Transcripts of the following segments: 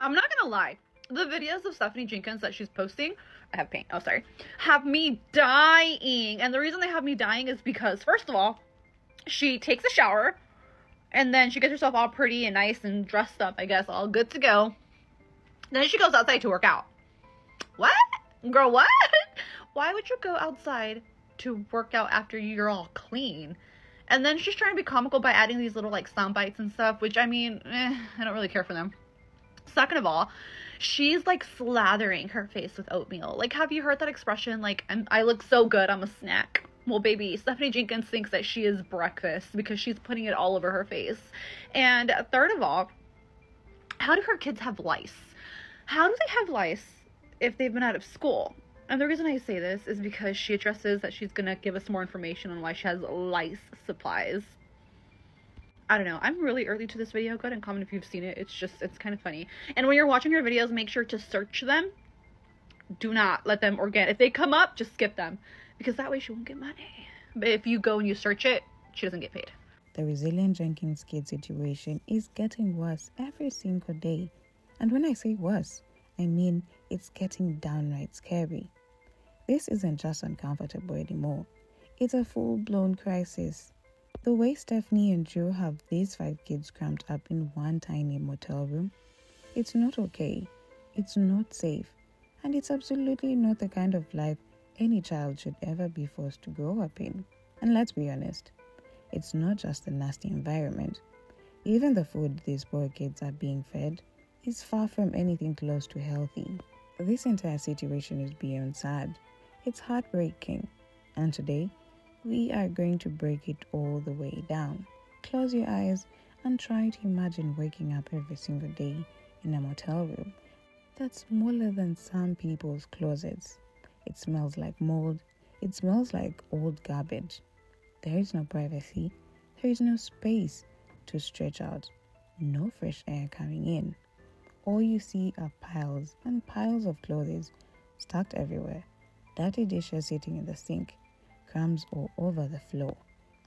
I'm not gonna lie. The videos of Stephanie Jenkins that she's posting, I have paint, oh sorry, have me dying. And the reason they have me dying is because, first of all, she takes a shower, and then she gets herself all pretty and nice and dressed up, I guess, all good to go. Then she goes outside to work out. What? Girl, what? Why would you go outside to work out after you're all clean? And then she's trying to be comical by adding these little, like, sound bites and stuff, which, I mean, I don't really care for them. Second of all, she's, like, slathering her face with oatmeal. Like, have you heard that expression? Like, I look so good, I'm a snack. Well, baby, Stephanie Jenkins thinks that she is breakfast because she's putting it all over her face. And third of all, how do her kids have lice? How do they have lice if they've been out of school? And the reason I say this is because she addresses that she's going to give us more information on why she has lice supplies. I don't know. I'm really early to this video. Go ahead and comment if you've seen it. It's kind of funny. And when you're watching her videos, make sure to search them. Do not let them organic. If they come up, just skip them. Because that way she won't get money. But if you go and you search it, she doesn't get paid. The resilient Jenkins kid situation is getting worse every single day. And when I say worse, I mean it's getting downright scary. This isn't just uncomfortable anymore. It's a full-blown crisis. The way Stephanie and Joe have these 5 kids cramped up in one tiny motel room, it's not okay, it's not safe, and it's absolutely not the kind of life any child should ever be forced to grow up in. And let's be honest, it's not just a nasty environment. Even the food these poor kids are being fed is far from anything close to healthy. This entire situation is beyond sad. It's heartbreaking. And today, we are going to break it all the way down. Close your eyes and try to imagine waking up every single day in a motel room that's smaller than some people's closets. It smells like mold. It smells like old garbage. There is no privacy. There is no space to stretch out. No fresh air coming in. All you see are piles and piles of clothes stacked everywhere. Dirty dishes sitting in the sink, crumbs all over the floor,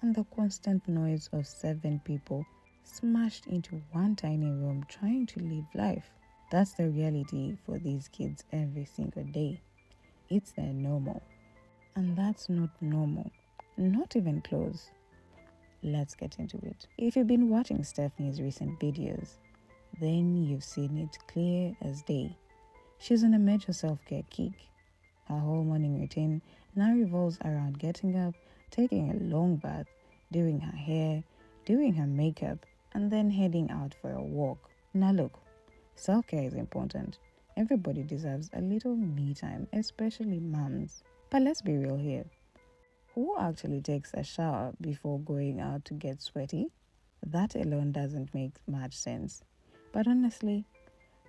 and the constant noise of 7 people smashed into one tiny room trying to live life. That's the reality for these kids every single day. It's their normal. And that's not normal. Not even close. Let's get into it. If you've been watching Stephanie's recent videos, then you've seen it clear as day. She's on a major self-care kick. Her whole morning routine now revolves around getting up, taking a long bath, doing her hair, doing her makeup, and then heading out for a walk. Now look, self-care is important. Everybody deserves a little me time, especially moms. But let's be real here. Who actually takes a shower before going out to get sweaty? That alone doesn't make much sense. But honestly,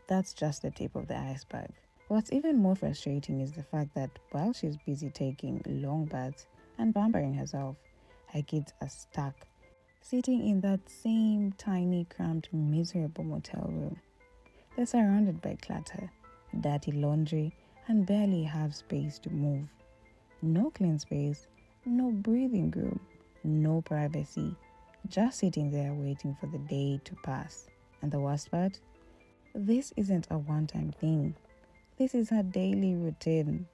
that's just the tip of the iceberg. What's even more frustrating is the fact that while she's busy taking long baths and pampering herself, her kids are stuck, sitting in that same tiny, cramped, miserable motel room. They're surrounded by clutter, dirty laundry, and barely have space to move. No clean space, no breathing room, no privacy, just sitting there waiting for the day to pass. And the worst part? This isn't a one-time thing. This is her daily routine.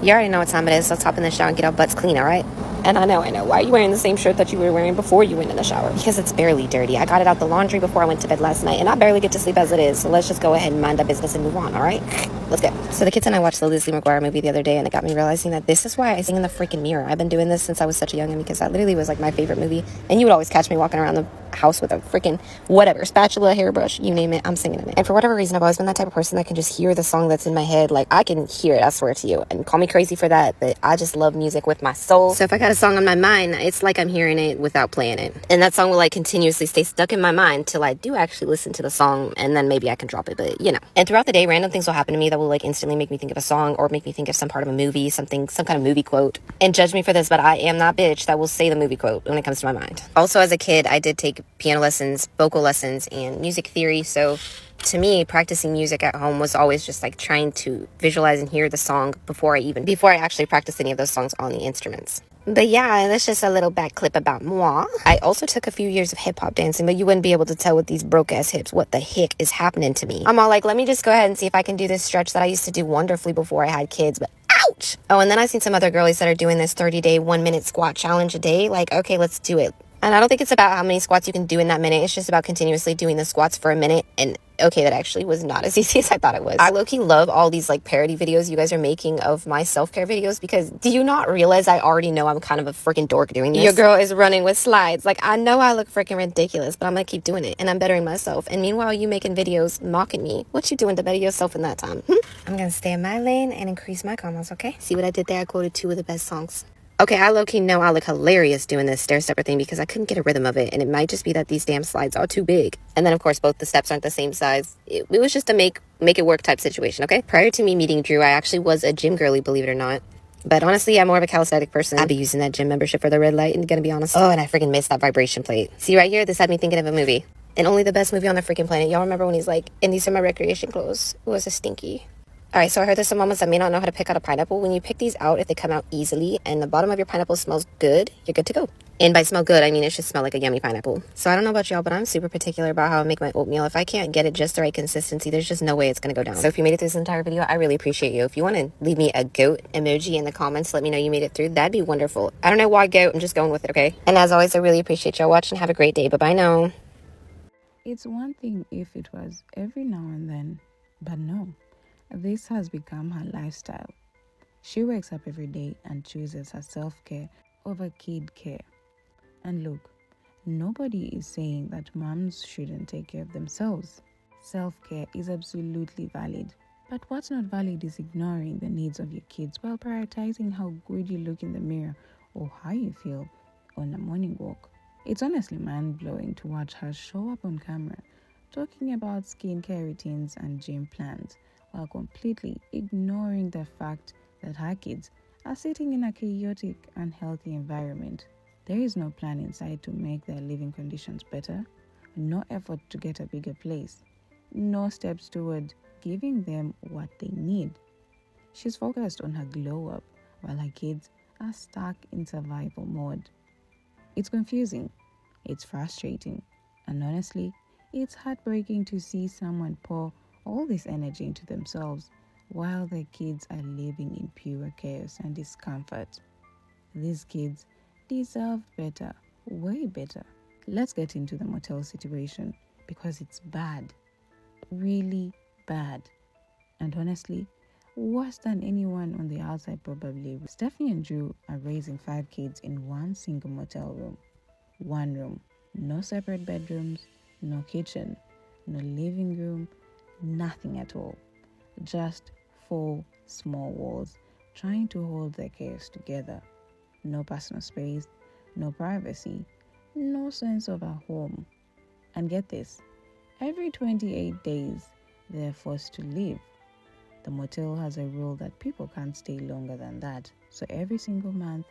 You already know what time it is. Let's hop in the shower and get our butts clean, all right? And I know. Why are you wearing the same shirt that you were wearing before you went in the shower? Because it's barely dirty. I got it out the laundry before I went to bed last night, and I barely get to sleep as it is. So let's just go ahead and mind our business and move on, all right? Let's go. So the kids and I watched the Lizzie McGuire movie the other day, and it got me realizing that this is why I sing in the freaking mirror. I've been doing this since I was such a youngin' because that literally was like my favorite movie. And you would always catch me walking around the house with a freaking whatever, spatula, hairbrush, you name it, I'm singing in it. And for whatever reason, I've always been that type of person that can just hear the song that's in my head. Like, I can hear it, I swear to you. And call me crazy for that, but I just love music with my soul. So if I got a song on my mind, it's like I'm hearing it without playing it. And that song will like continuously stay stuck in my mind till I do actually listen to the song, and then maybe I can drop it, but you know. And throughout the day, random things will happen to me that will like instantly make me think of a song or make me think of some part of a movie, some kind of movie quote. And judge me for this, but I am that bitch that will say the movie quote when it comes to my mind. Also, as a kid, I did take piano lessons, vocal lessons, and music theory, so to me, practicing music at home was always just like trying to visualize and hear the song before I actually practiced any of those songs on the instruments. But yeah, that's just a little back clip about moi. I also took a few years of hip-hop dancing, but you wouldn't be able to tell with these broke-ass hips what the heck is happening to me. I'm all like, let me just go ahead and see if I can do this stretch that I used to do wonderfully before I had kids, but ouch! Oh, and then I seen some other girlies that are doing this 30-day, 1-minute squat challenge a day. Like, okay, let's do it. And I don't think it's about how many squats you can do in that minute. It's just about continuously doing the squats for a minute. And okay, that actually was not as easy as I thought it was. I low-key love all these like parody videos you guys are making of my self-care videos, because do you not realize I already know I'm kind of a freaking dork doing this? Your girl is running with slides. Like, I know I look freaking ridiculous, but I'm gonna keep doing it and I'm bettering myself. And meanwhile, you making videos mocking me. What you doing to better yourself in that time? I'm gonna stay in my lane and increase my comments, okay? See what I did there? I quoted 2 of the best songs. Okay, I low-key know I look hilarious doing this stair-stepper thing because I couldn't get a rhythm of it, and it might just be that these damn slides are too big. And then, of course, both the steps aren't the same size. It was just a make it work type situation, okay? Prior to me meeting Drew, I actually was a gym girly, believe it or not. But honestly, I'm more of a calisthenic person. I'd be using that gym membership for the red light, and gonna be honest. Oh, and I freaking missed that vibration plate. See right here? This had me thinking of a movie. And only the best movie on the freaking planet. Y'all remember when he's like, and these are my recreation clothes? It was a stinky. All right, so I heard there's some mamas that may not know how to pick out a pineapple. When you pick these out, if they come out easily and the bottom of your pineapple smells good, you're good to go. And by smell good, I mean it should smell like a yummy pineapple. So I don't know about y'all, but I'm super particular about how I make my oatmeal. If I can't get it just the right consistency, there's just no way it's going to go down. So if you made it through this entire video, I really appreciate you. If you want to leave me a goat emoji in the comments, let me know you made it through. That'd be wonderful. I don't know why goat. I'm just going with it, okay? And as always, I really appreciate y'all watching. Have a great day. Bye-bye now. It's one thing if it was every now and then, but no. This has become her lifestyle. She wakes up every day and chooses her self-care over kid care. And look, nobody is saying that moms shouldn't take care of themselves. Self-care is absolutely valid. But what's not valid is ignoring the needs of your kids while prioritizing how good you look in the mirror or how you feel on a morning walk. It's honestly mind-blowing to watch her show up on camera talking about skincare routines and gym plans, while completely ignoring the fact that her kids are sitting in a chaotic, unhealthy environment. There is no plan in sight to make their living conditions better, no effort to get a bigger place, no steps toward giving them what they need. She's focused on her glow up while her kids are stuck in survival mode. It's confusing, it's frustrating, and honestly, it's heartbreaking to see someone pour all this energy into themselves while their kids are living in pure chaos and discomfort. These kids deserve better, way better. Let's get into the motel situation because it's bad, really bad. And honestly, worse than anyone on the outside probably. Stephanie and Drew are raising 5 kids in one single motel room. One room, no separate bedrooms, no kitchen, no living room, nothing at all. Just 4 small walls trying to hold their chaos together. No personal space, no privacy, no sense of a home. And get this, every 28 days they're forced to leave. The motel has a rule that people can't stay longer than that. So every single month,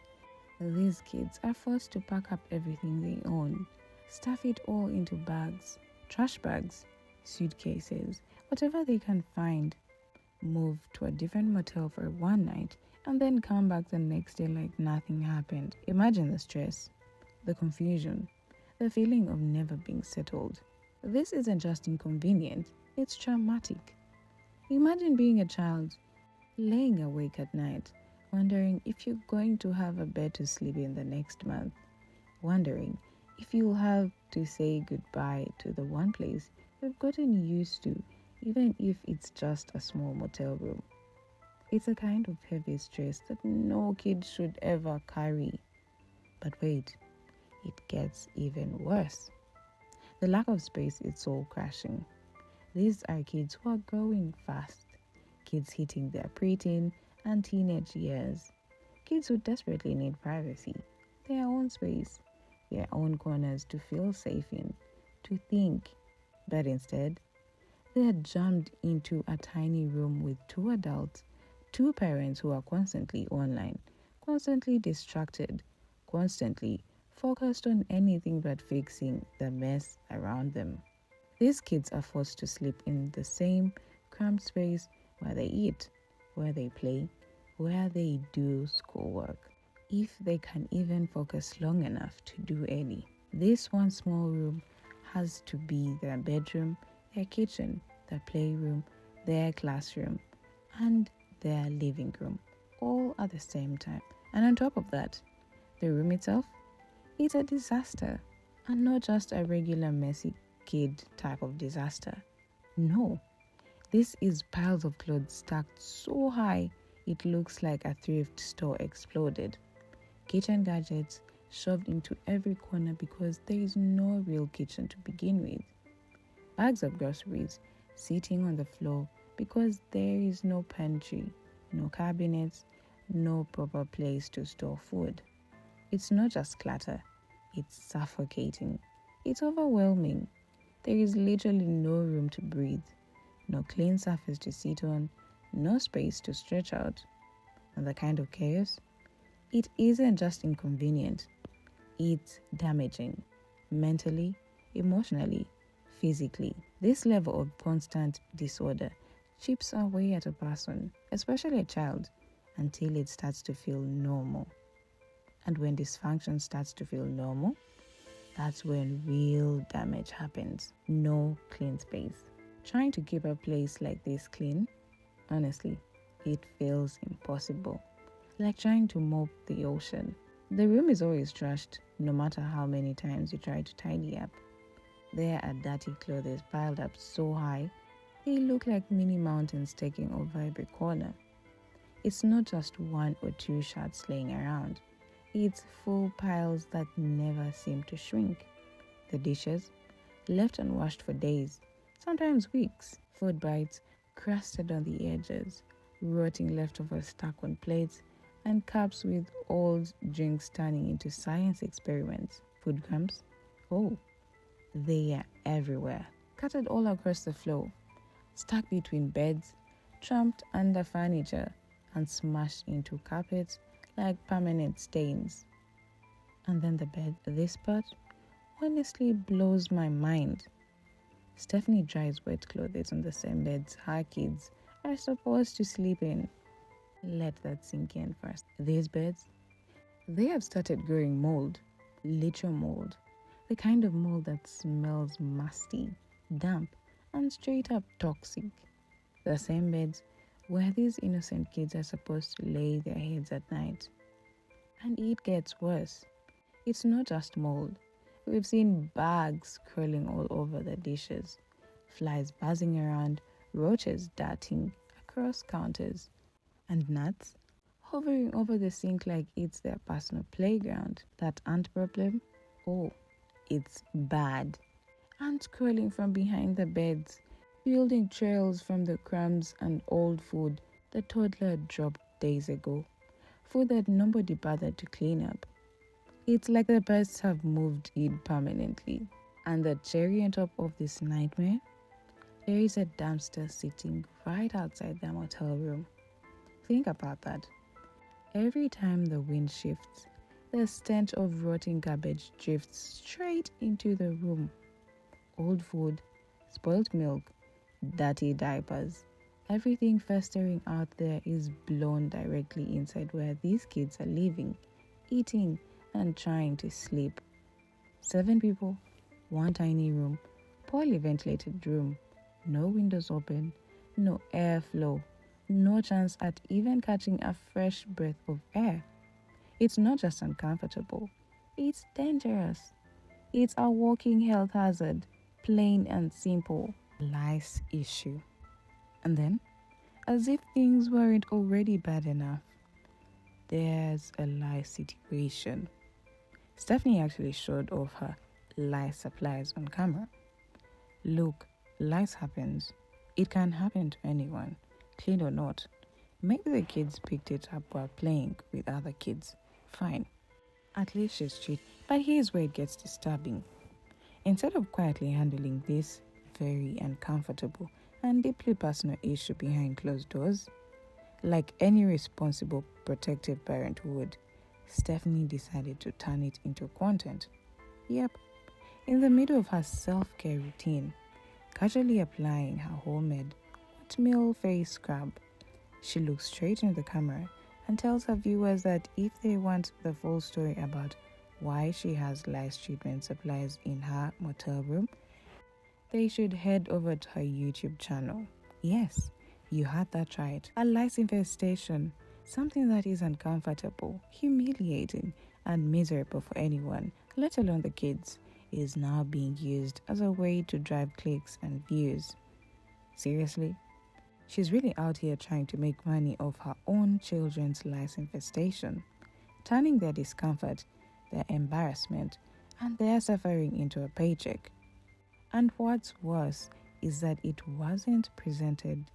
these kids are forced to pack up everything they own, stuff it all into bags, trash bags, suitcases, whatever they can find, move to a different motel for one night, and then come back the next day like nothing happened. Imagine the stress, the confusion, the feeling of never being settled. This isn't just inconvenient, it's traumatic. Imagine being a child, laying awake at night, wondering if you're going to have a bed to sleep in the next month, wondering if you'll have to say goodbye to the one place you've gotten used to, even if it's just a small motel room. It's a kind of heavy stress that no kid should ever carry. But wait, it gets even worse. The lack of space is soul crashing. These are kids who are growing fast, kids hitting their preteen and teenage years, kids who desperately need privacy, their own space, their own corners to feel safe in, to think. But instead, they are jammed into a tiny room with 2 adults, 2 parents who are constantly online, constantly distracted, constantly focused on anything but fixing the mess around them. These kids are forced to sleep in the same cramped space where they eat, where they play, where they do schoolwork. if they can even focus long enough to do any. This one small room has to be their bedroom, their kitchen, their playroom, their classroom, and their living room, all at the same time. And on top of that, the room itself is a disaster, and not just a regular messy kid type of disaster. No, this is piles of clothes stacked so high it looks like a thrift store exploded. Kitchen gadgets shoved into every corner because there is no real kitchen to begin with. Bags of groceries sitting on the floor because there is no pantry, no cabinets, no proper place to store food. It's not just clutter, it's suffocating. It's overwhelming. There is literally no room to breathe, no clean surface to sit on, no space to stretch out. And the kind of chaos? It isn't just inconvenient, it's damaging. Mentally, emotionally, physically. This level of constant disorder chips away at a person, especially a child, until it starts to feel normal. And when dysfunction starts to feel normal, that's when real damage happens. No clean space. Trying to keep a place like this clean, honestly, it feels impossible. Like trying to mop the ocean. The room is always trashed, no matter how many times you try to tidy up. There are dirty clothes piled up so high, they look like mini mountains taking over every corner. It's not just one or two shirts laying around. It's full piles that never seem to shrink. The dishes, left unwashed for days, sometimes weeks. Food bites crusted on the edges, rotting leftovers stuck on plates, and cups with old drinks turning into science experiments. Food crumbs? Oh, they are everywhere, scattered all across the floor, stuck between beds, tramped under furniture, and smashed into carpets like permanent stains. And then the bed, this part, honestly blows my mind. Stephanie dries wet clothes on the same beds her kids are supposed to sleep in. Let that sink in first. These beds, they have started growing mold, literal mold, the kind of mold that smells musty, damp, and straight up toxic. The same beds where these innocent kids are supposed to lay their heads at night. And it gets worse. It's not just mold. We've seen bugs crawling all over the dishes, flies buzzing around, roaches darting across counters, and gnats hovering over the sink like it's their personal playground. That ant problem? Oh, it's bad. Ants crawling from behind the beds, building trails from the crumbs and old food the toddler dropped days ago, food that nobody bothered to clean up. It's like the pests have moved in permanently. And the cherry on top of this nightmare? There is a dumpster sitting right outside the motel room. Think about that. Every time the wind shifts, the stench of rotting garbage drifts straight into the room. Old food, spoiled milk, dirty diapers. Everything festering out there is blown directly inside where these kids are living, eating, and trying to sleep. 7 people, one tiny room, poorly ventilated room, no windows open, no airflow, no chance at even catching a fresh breath of air. It's not just uncomfortable, it's dangerous. It's a walking health hazard, plain and simple. Lice issue. And then, as if things weren't already bad enough, there's a lice situation. Stephanie actually showed off her lice supplies on camera. Look, lice happens. It can happen to anyone, clean or not. Maybe the kids picked it up while playing with other kids. Fine. At least she's straight. But here's where it gets disturbing. Instead of quietly handling this very uncomfortable and deeply personal issue behind closed doors, like any responsible, protective parent would, Stephanie decided to turn it into content. Yep, in the middle of her self-care routine, casually applying her homemade oatmeal face scrub, she looked straight into the camera and tells her viewers that if they want the full story about why she has lice treatment supplies in her motel room, they should head over to her YouTube channel. Yes, you heard that right. A lice infestation, something that is uncomfortable, humiliating, and miserable for anyone, let alone the kids, is now being used as a way to drive clicks and views. Seriously? She's really out here trying to make money off her own children's lice infestation, turning their discomfort, their embarrassment, and their suffering into a paycheck. And what's worse is that it wasn't presented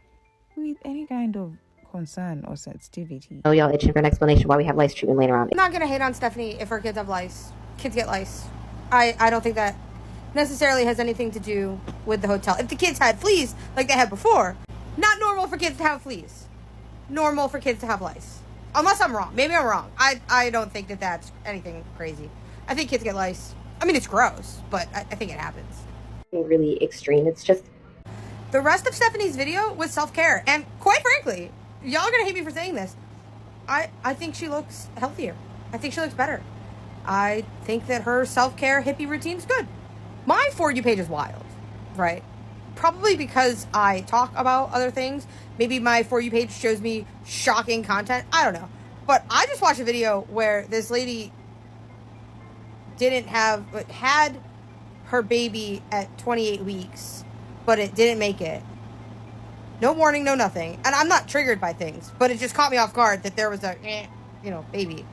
with any kind of concern or sensitivity. Oh, y'all itching for an explanation why we have lice treatment laying around. I'm not gonna hate on Stephanie if her kids have lice. Kids get lice. I don't think that necessarily has anything to do with the hotel. If the kids had fleas like they had before, not normal for kids to have fleas. Normal for kids to have lice. Unless I'm wrong. Maybe I'm wrong. I don't think that that's anything crazy. I think kids get lice. I mean, it's gross, but I think it happens. Really extreme. It's just The rest of Stephanie's video was self-care. And quite frankly, y'all are going to hate me for saying this, I think she looks healthier. I think she looks better. I think that her self-care hippie routine's good. My For You page is wild, right? Probably because I talk about other things. Maybe my For You page shows me shocking content. I don't know. But I just watched a video where this lady had her baby at 28 weeks, but it didn't make it. No warning, no nothing. And I'm not triggered by things, but it just caught me off guard that there was a, baby.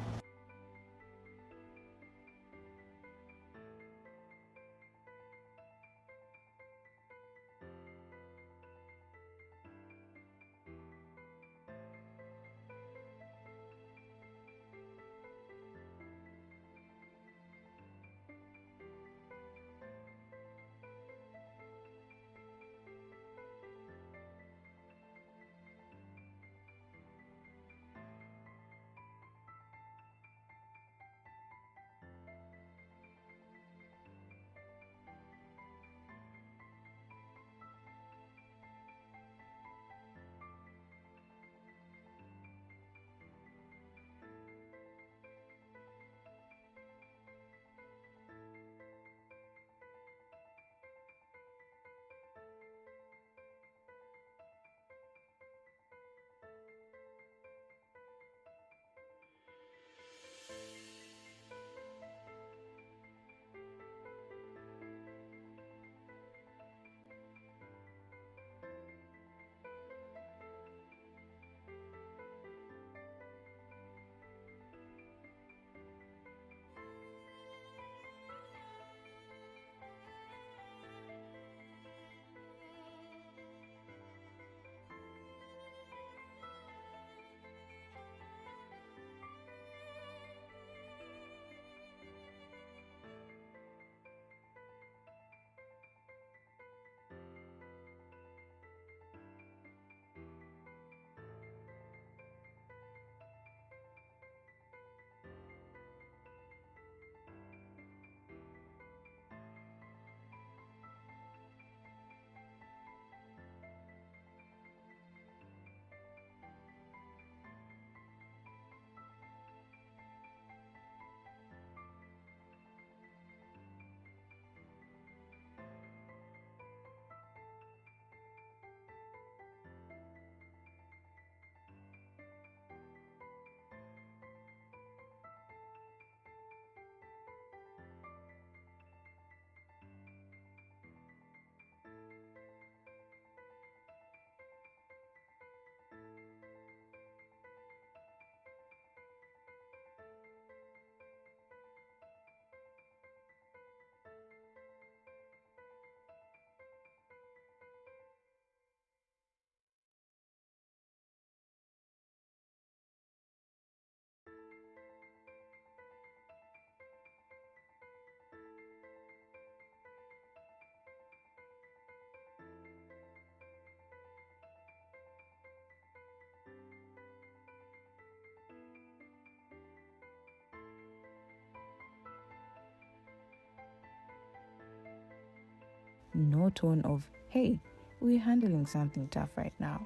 No tone of, hey, we're handling something tough right now.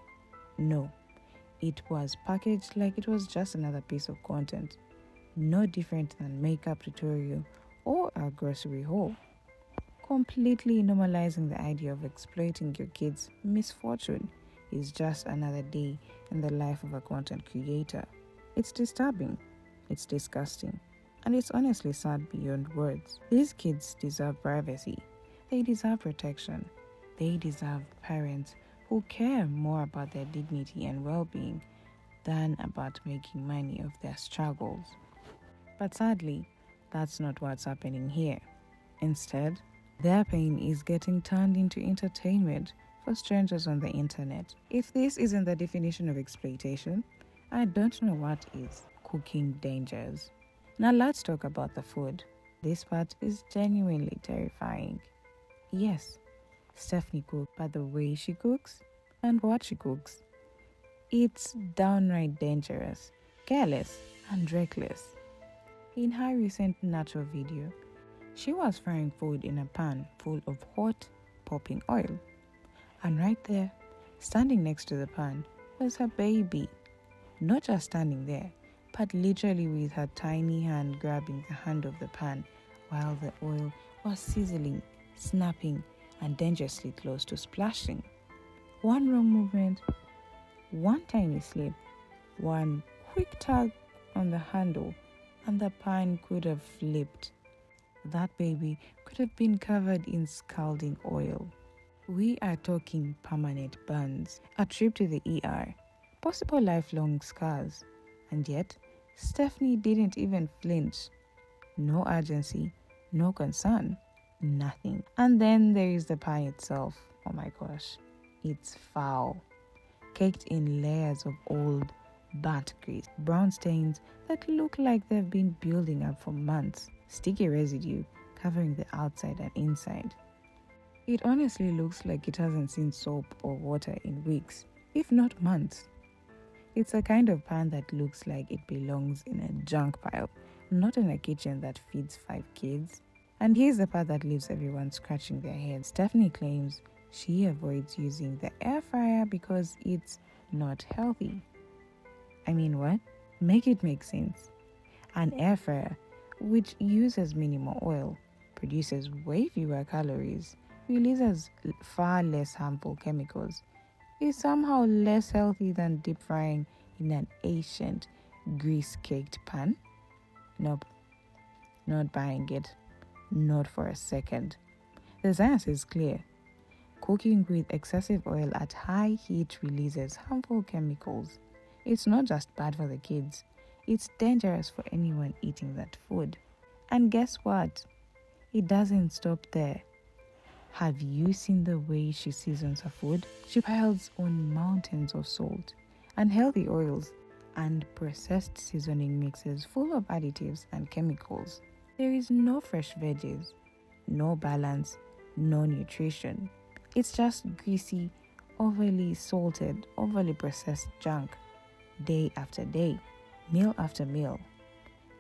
No, It was packaged like it was just another piece of content, no different than makeup tutorial or a grocery haul, completely normalizing the idea of exploiting your kids' misfortune is just another day in the life of a content creator. It's disturbing, it's disgusting, and it's honestly sad beyond words. These kids deserve privacy, they deserve protection, they deserve parents who care more about their dignity and well-being than about making money of their struggles. But sadly, that's not what's happening here. Instead, their pain is getting turned into entertainment for strangers on the internet. If this isn't the definition of exploitation, I don't know what is. Cooking dangers. Now let's talk about the food. This part is genuinely terrifying. Yes, Stephanie cooks, but the way she cooks and what she cooks, it's downright dangerous, careless, and reckless. In her recent nacho video, she was frying food in a pan full of hot, popping oil. And right there, standing next to the pan, was her baby. Not just standing there, but literally with her tiny hand grabbing the hand of the pan while the oil was sizzling, snapping, and dangerously close to splashing. One wrong movement, one tiny slip, one quick tug on the handle, and the pan could have flipped. That baby could have been covered in scalding oil. We are talking permanent burns, a trip to the ER, possible lifelong scars. And yet, Stephanie didn't even flinch. No urgency, no concern, nothing. And then there is the pan itself. Oh my gosh, it's foul. Caked in layers of old, burnt grease, brown stains that look like they've been building up for months, sticky residue covering the outside and inside. It honestly looks like it hasn't seen soap or water in weeks, if not months. It's a kind of pan that looks like it belongs in a junk pile, not in a kitchen that feeds 5 kids. And here's the part that leaves everyone scratching their heads. Stephanie claims she avoids using the air fryer because it's not healthy. I mean, what? Make it make sense. An air fryer, which uses minimal oil, produces way fewer calories, releases far less harmful chemicals, is somehow less healthy than deep frying in an ancient grease-caked pan? Nope, not buying it. Not for a second. The science is clear. Cooking with excessive oil at high heat releases harmful chemicals. It's not just bad for the kids, it's dangerous for anyone eating that food. And guess what? It doesn't stop there. Have you seen the way she seasons her food? She piles on mountains of salt, unhealthy oils, and processed seasoning mixes full of additives and chemicals. There is no fresh veggies, no balance, no nutrition. It's just greasy, overly salted, overly processed junk, day after day, meal after meal.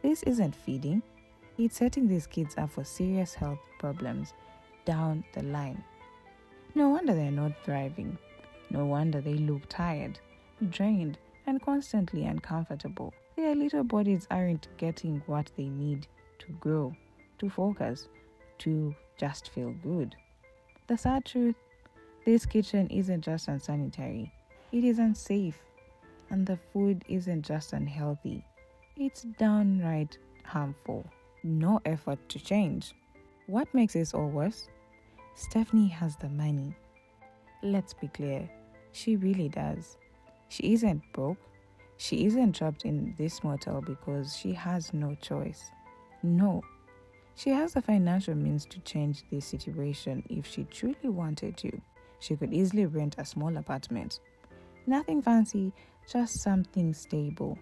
This isn't feeding, it's setting these kids up for serious health problems down the line. No wonder they're not thriving. No wonder they look tired, drained, and constantly uncomfortable. Their little bodies aren't getting what they need to grow, to focus, to just feel good. The sad truth, this kitchen isn't just unsanitary, it is unsafe. And the food isn't just unhealthy, it's downright harmful. No effort to change. What makes this all worse? Stephanie has the money. Let's be clear, she really does. She isn't broke. She isn't trapped in this motel because she has no choice. No, she has the financial means to change this situation if she truly wanted to. She could easily rent a small apartment. Nothing fancy, just something stable.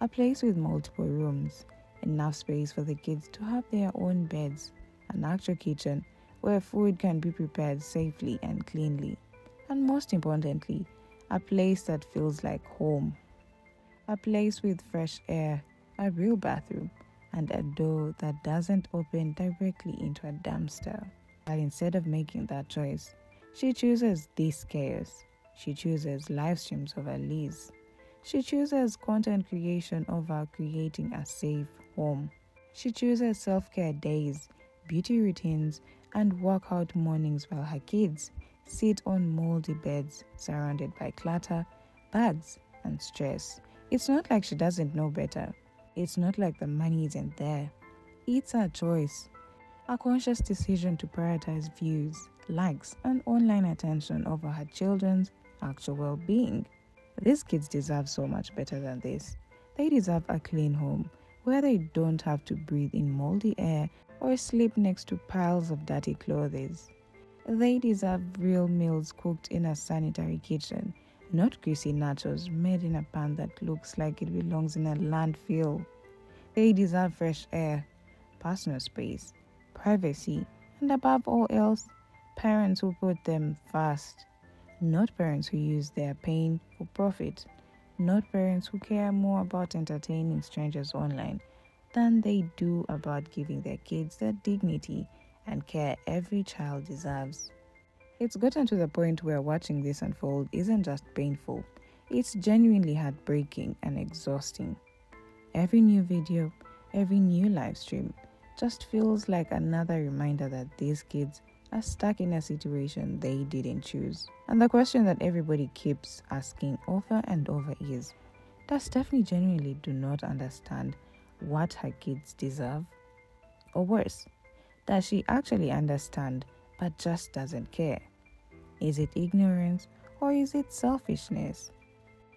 A place with multiple rooms, enough space for the kids to have their own beds, an actual kitchen where food can be prepared safely and cleanly, and most importantly, a place that feels like home. A place with fresh air, a real bathroom, and a door that doesn't open directly into a dumpster. But instead of making that choice, she chooses this chaos. She chooses live streams over Lice. She chooses content creation over creating a safe home. She chooses self-care days, beauty routines, and workout mornings while her kids sit on moldy beds surrounded by clutter, bags, and stress. It's not like she doesn't know better. It's not like the money isn't there. It's her choice. A conscious decision to prioritize views, likes, and online attention over her children's actual well-being. These kids deserve so much better than this. They deserve a clean home where they don't have to breathe in moldy air or sleep next to piles of dirty clothes. They deserve real meals cooked in a sanitary kitchen, not greasy nachos made in a pan that looks like it belongs in a landfill. They deserve fresh air, personal space, privacy, and above all else, parents who put them first. Not parents who use their pain for profit. Not parents who care more about entertaining strangers online than they do about giving their kids the dignity and care every child deserves. It's gotten to the point where watching this unfold isn't just painful, it's genuinely heartbreaking and exhausting. Every new video, every new live stream just feels like another reminder that these kids are stuck in a situation they didn't choose. And the question that everybody keeps asking over and over is, does Stephanie genuinely do not understand what her kids deserve? Or worse, does she actually understand but just doesn't care? Is it ignorance or is it selfishness?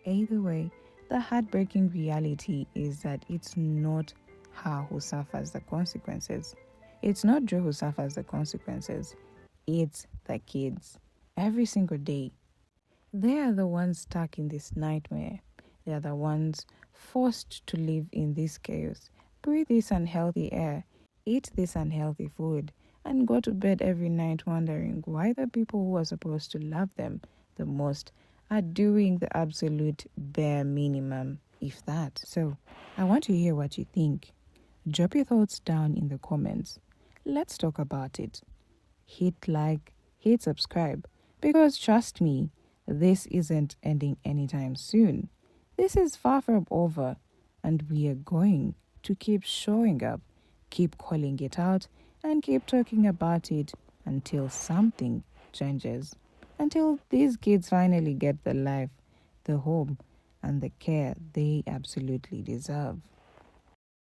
Either way, the heartbreaking reality is that it's not her who suffers the consequences. It's not Joe who suffers the consequences. It's the kids. Every single day. They are the ones stuck in this nightmare. They are the ones forced to live in this chaos, breathe this unhealthy air, eat this unhealthy food, and go to bed every night wondering why the people who are supposed to love them the most are doing the absolute bare minimum, if that. So, I want to hear what you think. Drop your thoughts down in the comments. Let's talk about it. Hit like, hit subscribe, because trust me, this isn't ending anytime soon. This is far from over, and we are going to keep showing up, keep calling it out, and keep talking about it until something changes. Until these kids finally get the life, the home, and the care they absolutely deserve.